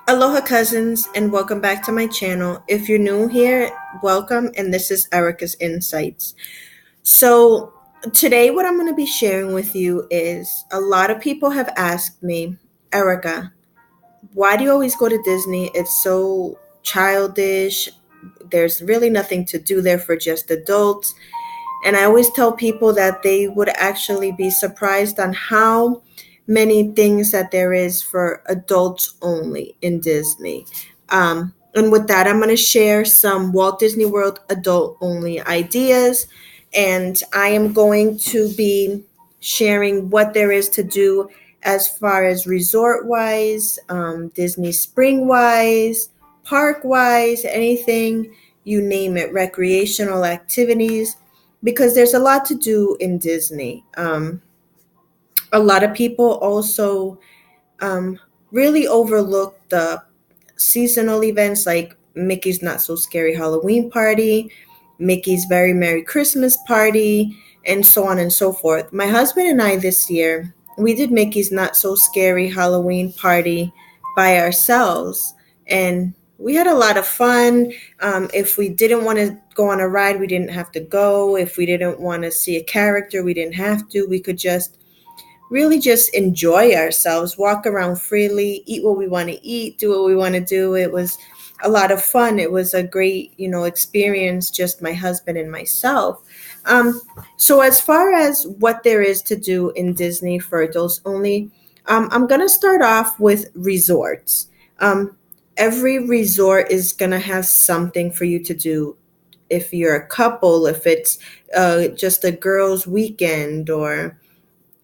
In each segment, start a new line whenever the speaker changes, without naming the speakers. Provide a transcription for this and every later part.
Aloha cousins and welcome back to my channel. If you're new here, welcome and this is Erica's Insights. So today what I'm going to be sharing with you is a lot of people have asked me, Erica, why do you always go to Disney? It's so childish. There's really nothing to do there for just adults. And I always tell people that they would actually be surprised on how many things that there is for adults only in Disney. And with that, I'm going to share some Walt Disney World adult only ideas. And I am going to be sharing what there is to do as far as resort wise, Disney Spring wise, park wise, anything you name it, recreational activities because there's a lot to do in Disney. A lot of people also really overlook the seasonal events like Mickey's Not So Scary Halloween Party, Mickey's Very Merry Christmas Party, and so on and so forth. My husband and I this year, we did Mickey's Not So Scary Halloween Party by ourselves, and we had a lot of fun. If we didn't want to go on a ride, we didn't have to go. If we didn't want to see a character, we didn't have to. We could just really just enjoy ourselves, walk around freely, eat what we want to eat, do what we want to do. It was a lot of fun. It was a great, experience, just my husband and myself. Um, so as far as what there is to do in Disney for adults only, I'm going to start off with resorts. Um, every resort is going to have something for you to do. If you're a couple, if it's just a girls' weekend or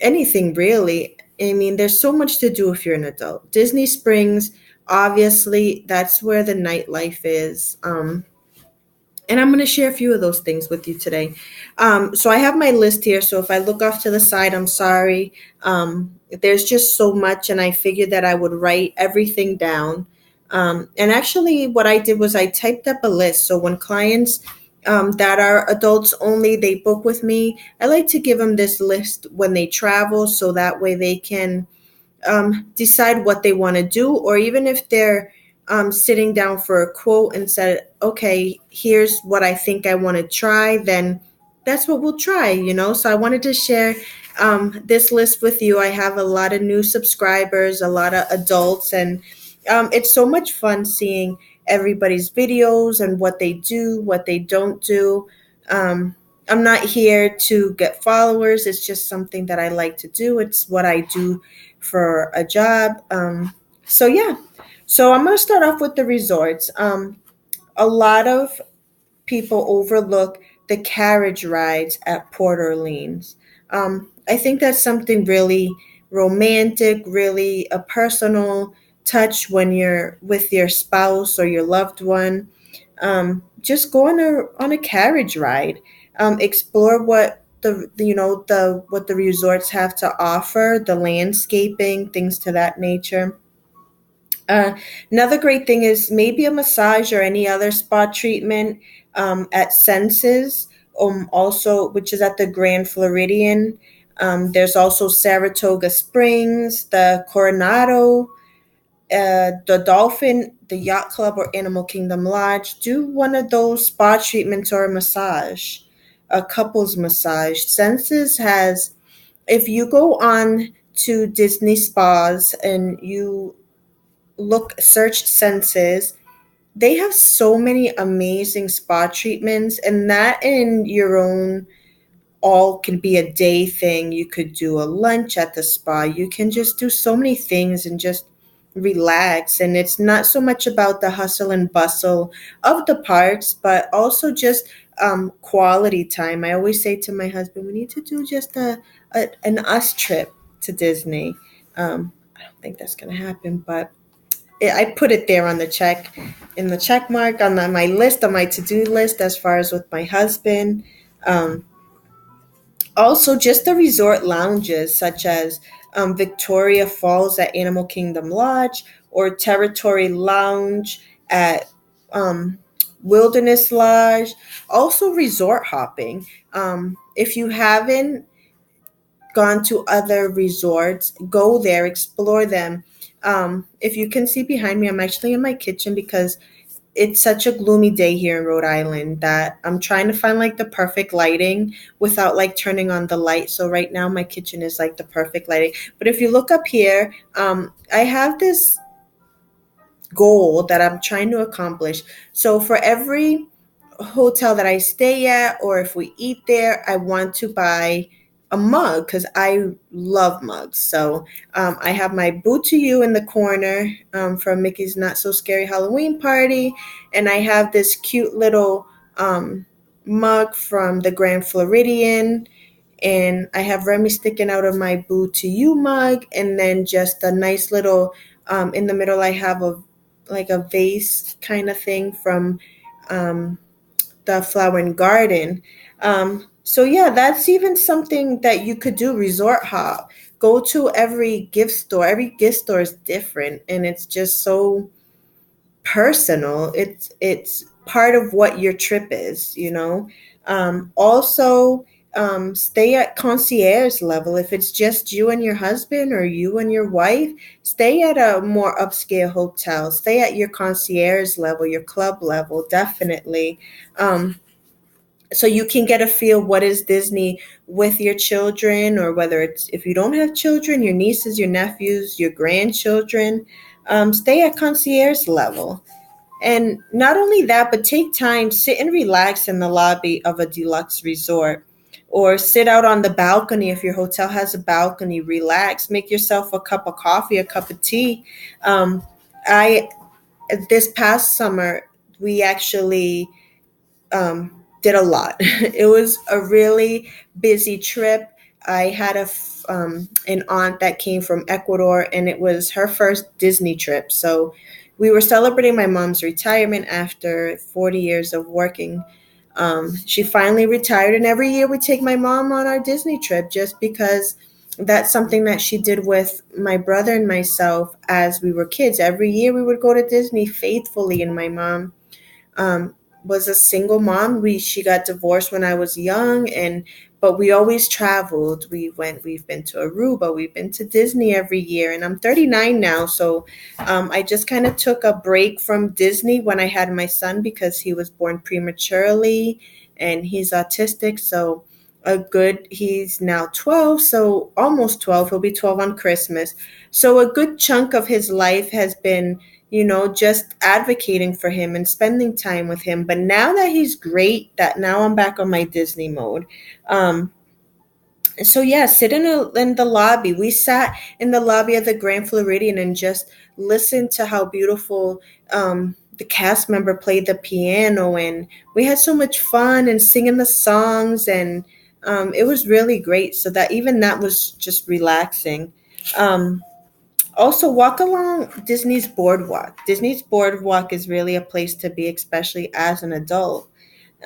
anything really. I mean, there's so much to do if you're an adult. Disney Springs, obviously, that's where the nightlife is. And I'm going to share a few of those things with you today. So I have my list here. So if I look off to the side, I'm sorry. There's just so much, and I figured that I would write everything down. And actually, what I did was I typed up a list. So when clients that are adults only, they book with me, I like to give them this list when they travel so that way they can decide what they want to do, or even if they're sitting down for a quote and said, okay, here's what I think I want to try, then that's what we'll try. So I wanted to share this list with you. I have a lot of new subscribers, a lot of adults, and it's so much fun seeing everybody's videos and what they do, what they don't do. I'm not here to get followers. It's just something that I like to do. It's what I do for a job. So yeah. So I'm going to start off with the resorts. A lot of people overlook the carriage rides at Port Orleans. I think that's something really romantic, really a personal touch when you're with your spouse or your loved one. Just go on a carriage ride. Explore what the what the resorts have to offer, the landscaping, things to that nature. Uh, Another great thing is maybe a massage or any other spa treatment at Senses, also which is at the Grand Floridian. There's also Saratoga Springs, the Coronado, the Dolphin, the Yacht Club, or Animal Kingdom Lodge. Do one of those spa treatments or a massage, a couples massage. Senses has, if you go on to Disney spas and you search Senses, they have so many amazing spa treatments, and that in your own all can be a day thing. You could do a lunch at the spa. You can just do so many things and just relax. And it's not so much about the hustle and bustle of the parks, but also just quality time. I always say to my husband, we need to do just an us trip to Disney. I don't think that's going to happen, but I put it there on the check, in the check mark on my list, on my to-do list as far as with my husband. Um, Also, just the resort lounges such as Victoria Falls at Animal Kingdom Lodge or Territory Lounge at um, Wilderness Lodge. Also, resort hopping. If you haven't gone to other resorts, go there, explore them. If you can see behind me, I'm actually in my kitchen because it's such a gloomy day here in Rhode Island that I'm trying to find like the perfect lighting without like turning on the light. So right now my kitchen is like the perfect lighting. But if you look up here, I have this goal that I'm trying to accomplish. So for every hotel that I stay at, or if we eat there, I want to buy a mug because I love mugs. So I have my Boo to You in the corner from Mickey's Not So Scary Halloween Party, and I have this cute little mug from the Grand Floridian, and I have Remy sticking out of my Boo to You mug, and then just a nice little in the middle. I have a like a vase kind of thing from um, the Flower and Garden. So yeah, that's even something that you could do. Resort hop. Go to every gift store. Every gift store is different, and it's just so personal. It's part of what your trip is, you know. Also, stay at concierge level. If it's just you and your husband or you and your wife, stay at a more upscale hotel. Stay at your concierge level, your club level, definitely. So you can get a feel what is Disney with your children, or whether it's if you don't have children, your nieces, your nephews, your grandchildren. Stay at concierge level. And not only that, but take time, sit and relax in the lobby of a deluxe resort, or sit out on the balcony if your hotel has a balcony. Relax, make yourself a cup of coffee, a cup of tea. I This past summer we actually did a lot. It was a really busy trip. I had an aunt that came from Ecuador, and it was her first Disney trip. So we were celebrating my mom's retirement after 40 years of working. She finally retired, and every year we take my mom on our Disney trip just because that's something that she did with my brother and myself as we were kids. Every year we would go to Disney faithfully, and my mom um, was a single mom. She got divorced when I was young, and but we always traveled. We've been to Aruba, we've been to Disney every year, and I'm 39 now, so I just kind of took a break from Disney when I had my son because he was born prematurely, and he's autistic. So he's now 12, so almost 12. He'll be 12 on Christmas. So a good chunk of his life has been, you know, just advocating for him and spending time with him. But now that he's great, that now I'm back on my Disney mode. Um, so yeah, sit in the lobby. We sat in the lobby of the Grand Floridian and just listened to how beautiful the cast member played the piano, and we had so much fun and singing the songs, and it was really great. So that even that was just relaxing. Um, Also, walk along Disney's boardwalk. Disney's boardwalk is really a place to be, especially as an adult.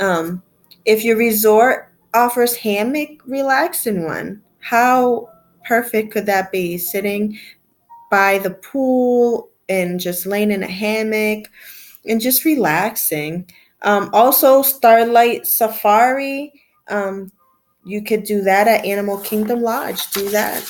Um, if your resort offers hammock, relax in one. How perfect could that be? Sitting by the pool and just laying in a hammock and just relaxing. Also, Starlight Safari. Um, you could do that at Animal Kingdom Lodge. Do that.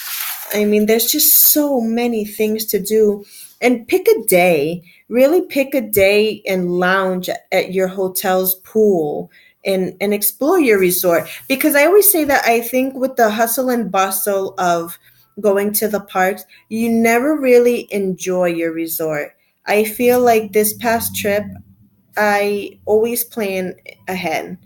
I mean, there's just so many things to do. And pick a day, really pick a day and lounge at your hotel's pool and explore your resort. Because I always say that I think with the hustle and bustle of going to the parks, you never really enjoy your resort. I feel like this past trip, I always plan ahead.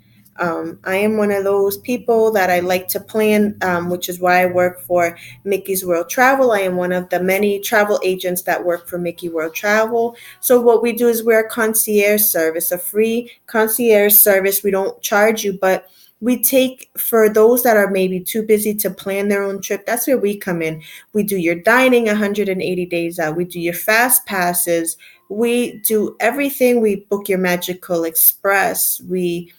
I am one of those people that I like to plan, which is why I work for Mickey's World Travel. I am one of the many travel agents that work for Mickey World Travel. So what we do is we're a concierge service, a free concierge service. We don't charge you, but we take for those that are maybe too busy to plan their own trip. That's where we come in. We do your dining 180 days out. We do your fast passes. We do everything. We book your Magical Express. We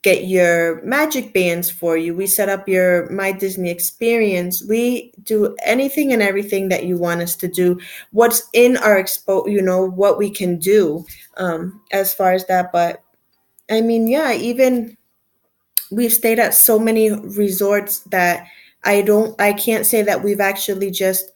get your magic bands for you. We set up your My Disney experience. We do anything and everything that you want us to do. What's in our what we can do as far as that. But I mean, yeah, even we've stayed at so many resorts that I can't say that we've actually just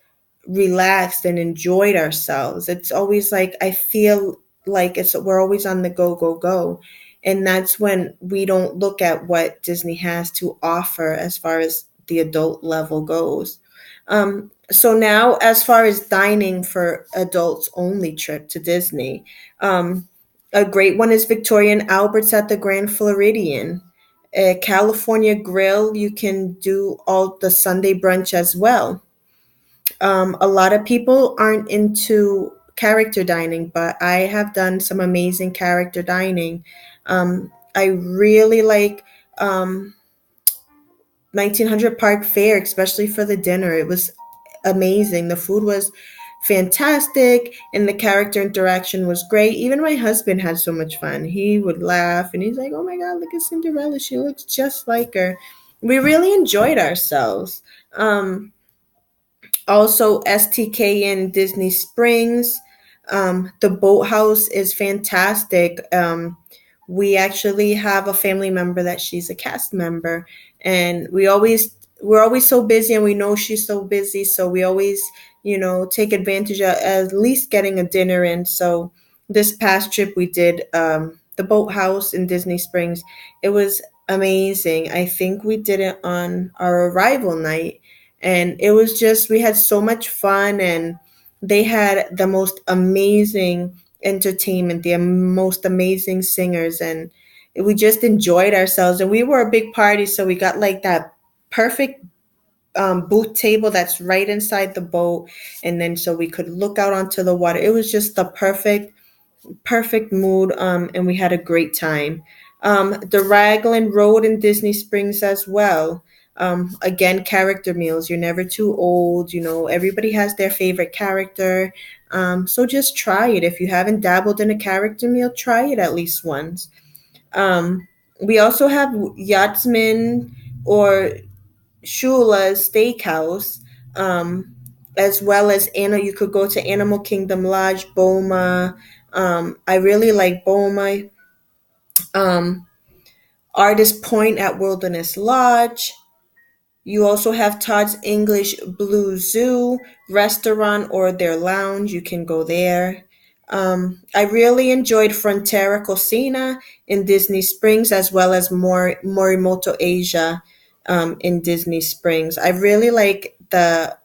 relaxed and enjoyed ourselves. It's always like I feel like it's we're always on the go, go, go. And that's when we don't look at what Disney has to offer as far as the adult level goes. So now, as far as dining for adults only trip to Disney, a great one is Victoria and Albert's at the Grand Floridian. A California Grill, you can do all the Sunday brunch as well. A lot of people aren't into character dining, but I have done some amazing character dining. I really like 1900 Park Fair, especially for the dinner. It was amazing. The food was fantastic and the character interaction was great. Even my husband had so much fun. He would laugh and he's like, "Oh my God, look at Cinderella. She looks just like her." We really enjoyed ourselves. Also, STK in Disney Springs. The boathouse is fantastic. We actually have a family member that she's a cast member, and we're always so busy, and we know she's so busy, so we always take advantage of at least getting a dinner in. So this past trip we did the boathouse in Disney Springs. It was amazing. I think we did it on our arrival night, and it was just we had so much fun, and they had the most amazing entertainment, the most amazing singers, and we just enjoyed ourselves. And we were a big party, so we got like that perfect booth table that's right inside the boat, and then so we could look out onto the water. It was just the perfect mood, and we had a great time. The Raglan Road in Disney Springs as well. Again, character meals. You're never too old. Everybody has their favorite character. So just try it. If you haven't dabbled in a character meal, try it at least once. Um, we also have Yachtsman or Shula's Steakhouse, as well as you could go to Animal Kingdom Lodge, Boma. I really like Boma. Um, Artist Point at Wilderness Lodge. You also have Todd's English Blue Zoo restaurant or their lounge. You can go there. I really enjoyed Frontera Cocina in Disney Springs, as well as Morimoto Asia in Disney Springs. I really like the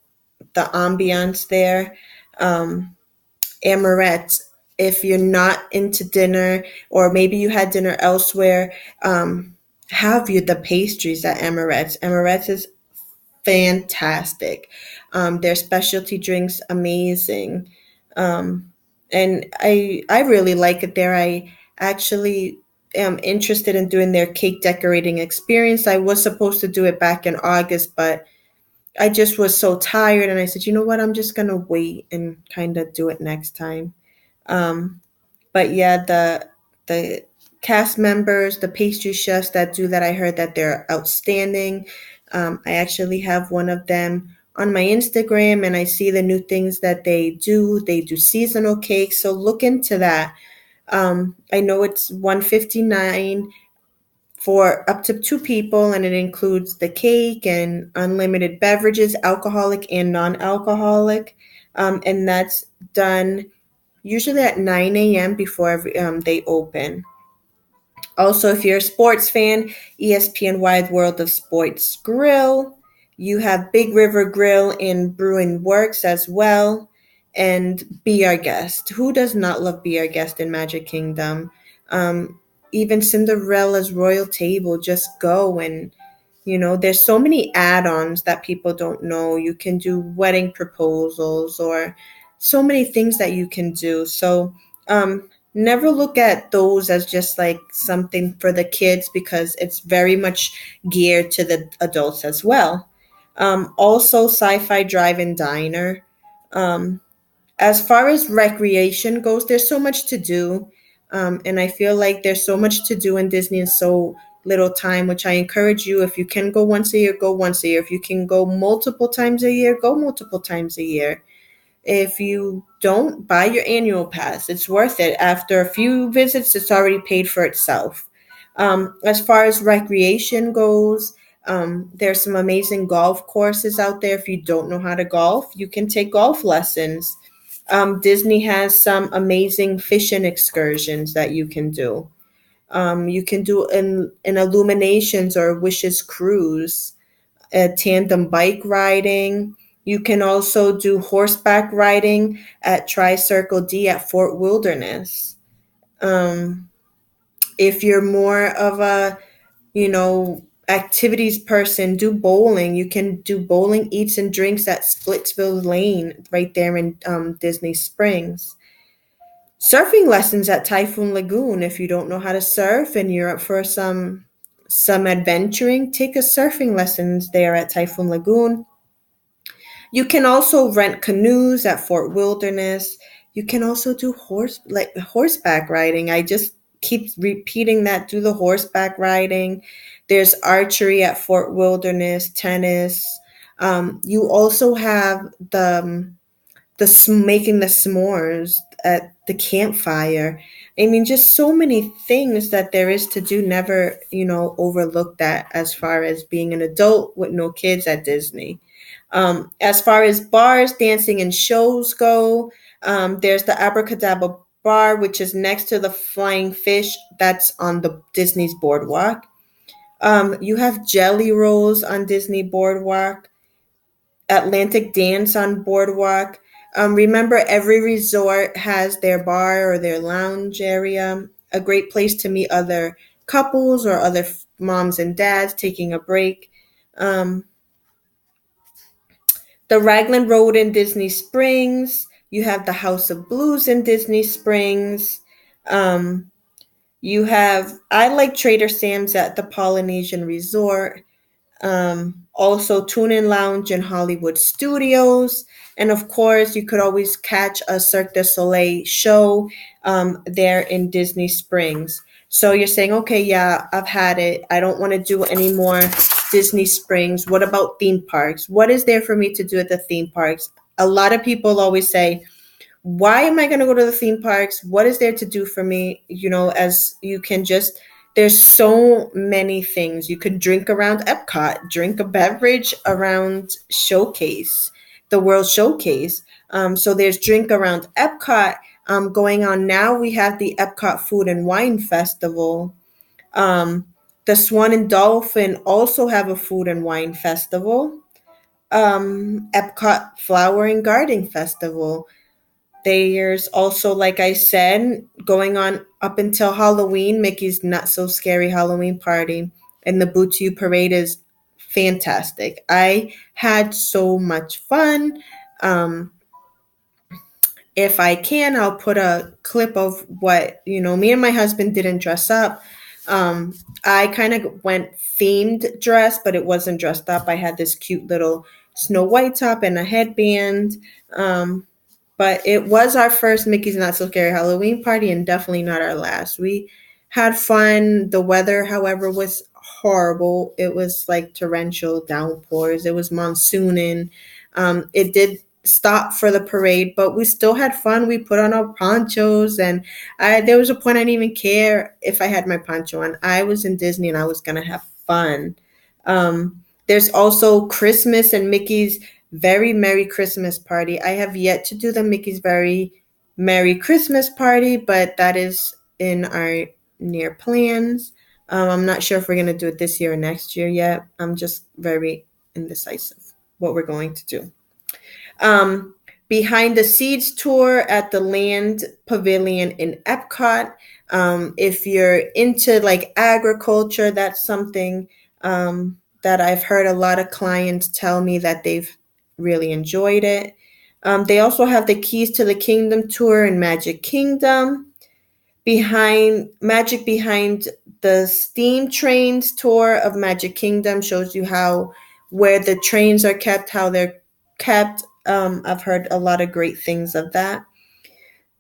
ambiance there. Amaret, if you're not into dinner or maybe you had dinner elsewhere, have you the pastries at Amaret's. Amaret's is fantastic. Their specialty drinks amazing. And I really like it there. I actually am interested in doing their cake decorating experience. I was supposed to do it back in August, but I just was so tired, and I said, you know what, I'm just gonna wait and kind of do it next time. Um, but yeah, the cast members, the pastry chefs that do that, I heard that they're outstanding. I actually have one of them on my Instagram, and I see the new things that they do. They do seasonal cakes, so look into that. I know it's 159 for up to two people, and it includes the cake and unlimited beverages, alcoholic and non-alcoholic, and that's done usually at 9 a.m. before they open. Also, if you're a sports fan, ESPN Wide World of Sports Grill. You have Big River Grill and Brewing Works as well. And Be Our Guest. Who does not love Be Our Guest in Magic Kingdom? Even Cinderella's Royal Table, just go. And there's so many add-ons that people don't know. You can do wedding proposals or so many things that you can do. So never look at those as just like something for the kids, because it's very much geared to the adults as well. Also, Sci-Fi Drive-In Diner. Um, as far as recreation goes, there's so much to do. And I feel like there's so much to do in Disney in so little time, which I encourage you. If you can go once a year, go once a year. If you can go multiple times a year, go multiple times a year. If you don't, buy your annual pass. It's worth it. After a few visits, it's already paid for itself. As far as recreation goes, There's some amazing golf courses out there. If you don't know how to golf, you can take golf lessons. Disney has some amazing fishing excursions that you can do. You can do an Illuminations or Wishes cruise, a tandem bike riding. You can also do horseback riding at Tri-Circle D at Fort Wilderness. Um, if you're more of a, activities person, do bowling. You can do bowling eats and drinks at Splitsville Lane right there in Disney Springs. Surfing lessons at Typhoon Lagoon. If you don't know how to surf and you're up for some adventuring, take a surfing lessons there at Typhoon Lagoon. You can also rent canoes at Fort Wilderness. You can also do horseback riding. I just keep repeating that. Do the horseback riding. There's archery at Fort Wilderness, tennis. You also have making the s'mores at the campfire. I mean, just so many things that there is to do. Never, overlook that as far as being an adult with no kids at Disney. As far as bars, dancing, and shows go, there's the Abracadabra Bar, which is next to the Flying Fish. That's on the Disney's Boardwalk. You have Jelly Rolls on Disney Boardwalk. Atlantic Dance on Boardwalk. Remember, every resort has their bar or their lounge area, a great place to meet other couples or other moms and dads taking a break. Um, the Raglan Road in Disney Springs. You have the House of Blues in Disney Springs. Um, I like Trader Sam's at the Polynesian Resort. Also Tune In Lounge and Hollywood Studios. And of course, you could always catch a Cirque du Soleil show there in Disney Springs. So you're saying, okay, yeah, I've had it. I don't want to do any more Disney Springs. What about theme parks? What is there for me to do at the theme parks? A lot of people always say, why am I going to go to the theme parks? What is there to do for me? As you can just, there's so many things. You could drink around Epcot, drink a beverage around Showcase, the World Showcase. So there's drink around Epcot going on now. We have the Epcot Food and Wine Festival. Um, the Swan and Dolphin also have a food and wine festival. Epcot Flower and Garden Festival. There's also, like I said, going on up until Halloween, Mickey's Not So Scary Halloween Party. And the Boo to You Parade is fantastic. I had so much fun. If I can, I'll put a clip of what, me and my husband didn't dress up. I kind of went themed dress, but it wasn't dressed up. I had this cute little Snow White top and a headband. But it was our first Mickey's Not So Scary Halloween party and definitely not our last. We had fun. The weather, however, was horrible. It was like torrential downpours. It was monsooning. It did stop for the parade, but we still had fun. We put on our ponchos, and there was a point I didn't even care if I had my poncho on. I was in Disney and I was going to have fun. There's also Christmas and Mickey's Very Merry Christmas Party. I have yet to do the Mickey's Very Merry Christmas Party, but that is in our near plans. I'm not sure if we're going to do it this year or next year yet. I'm just very indecisive what we're going to do. Behind the Seeds tour at the Land Pavilion in Epcot. If you're into like agriculture, that's something that I've heard a lot of clients tell me that they've really enjoyed it. They also have the Keys to the Kingdom tour in Magic Kingdom. Behind the Steam Trains tour of Magic Kingdom shows you where the trains are kept, how they're kept. I've heard a lot of great things of that.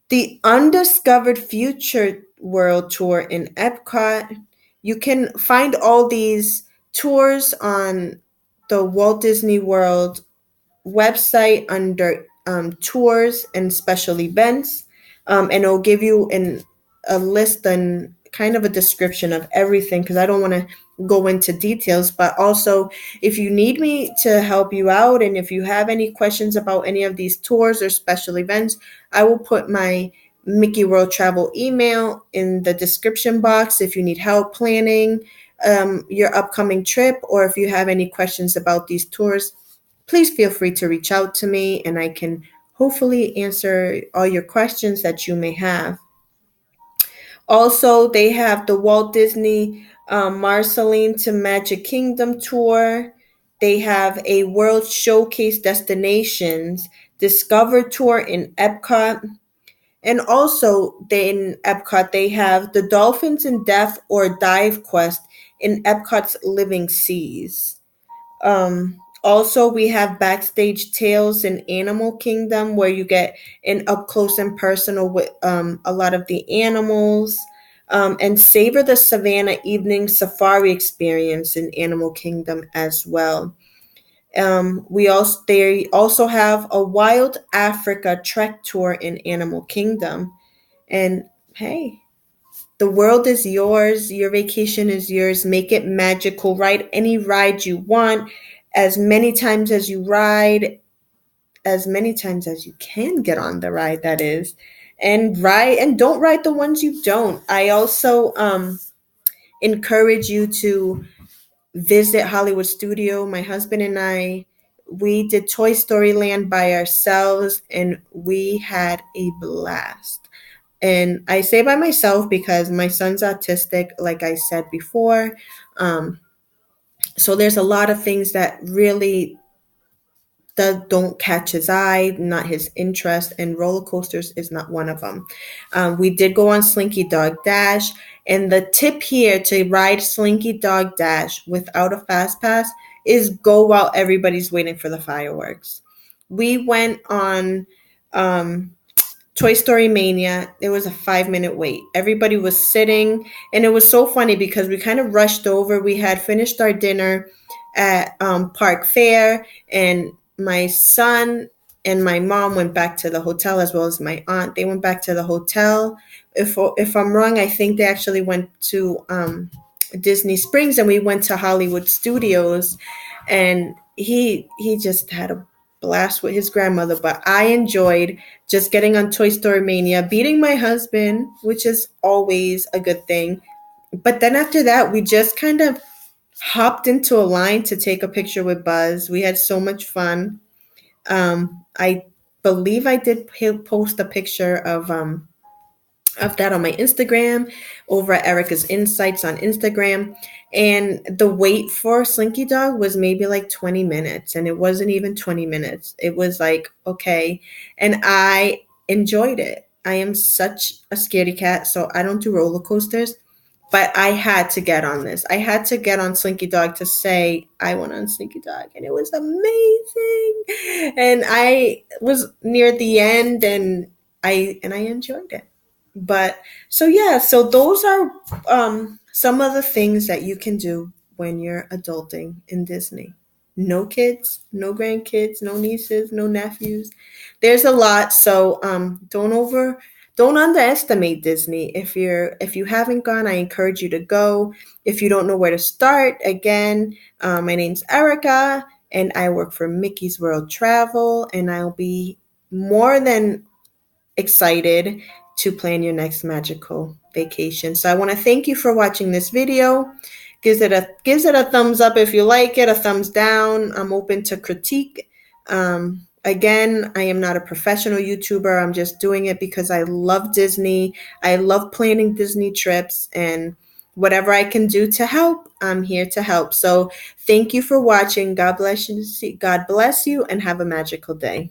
The Undiscovered Future World tour in Epcot. You can find all these tours on the Walt Disney World website under tours and special events, and it'll give you a list and kind of a description of everything, because I don't want to go into details, but also if you need me to help you out and if you have any questions about any of these tours or special events, I will put my Mickey World Travel email in the description box if you need help planning your upcoming trip, or if you have any questions about these tours, please feel free to reach out to me and I can hopefully answer all your questions that you may have. Also, they have the Walt Disney Marceline to Magic Kingdom tour. They have a World Showcase Destinations Discover tour in Epcot. And also, in Epcot, they have the Dolphins in Death or Dive Quest in Epcot's Living Seas. Also, we have backstage tales in Animal Kingdom where you get an up close and personal with a lot of the animals. And savor the Savannah evening safari experience in Animal Kingdom as well. They also have a Wild Africa Trek tour in Animal Kingdom. And hey, the world is yours. Your vacation is yours. Make it magical. Ride any ride you want, as many times as you ride, as many times as you can get on the ride, that is. And don't ride the ones you don't. I also encourage you to visit Hollywood Studio. My husband and I, we did Toy Story Land by ourselves and we had a blast. And I say by myself because my son's autistic, like I said before. Um, so there's a lot of things that really don't catch his eye, not his interest, and roller coasters is not one of them. We did go on Slinky Dog Dash, and the tip here to ride Slinky Dog Dash without a fast pass is go while everybody's waiting for the fireworks. We went on Toy Story Mania. It was a 5 minute wait. Everybody was sitting, and it was so funny because we kind of rushed over. We had finished our dinner at Park Fair, and my son and my mom went back to the hotel, as well as my aunt. They went back to the hotel. If I'm wrong, I think they actually went to Disney Springs, and we went to Hollywood Studios, and he just had a blast with his grandmother. But I enjoyed just getting on Toy Story Mania, beating my husband, which is always a good thing. But then after that, we just kind of hopped into a line to take a picture with Buzz. We had so much fun. I believe I did post a picture of that on my Instagram over at Erica's Insights on Instagram. And the wait for Slinky Dog was maybe like 20 minutes, and it wasn't even 20 minutes. It was like, okay. And I enjoyed it. I am such a scaredy cat, so I don't do roller coasters. But I had to get on this. I had to get on Slinky Dog to say I went on Slinky Dog, and it was amazing. And I was near the end, and I enjoyed it. But so yeah, so those are some of the things that you can do when you're adulting in Disney. No kids, no grandkids, no nieces, no nephews. There's a lot, so don't underestimate Disney. If you haven't gone, I encourage you to go. If you don't know where to start, again, my name's Erica, and I work for Mickey's World Travel, and I'll be more than excited to plan your next magical vacation. So I want to thank you for watching this video. Gives it a thumbs up if you like it, a thumbs down. I'm open to critique. Again, I am not a professional YouTuber. I'm just doing it because I love Disney. I love planning Disney trips, and whatever I can do to help, I'm here to help. So thank you for watching. God bless you. God bless you, and have a magical day.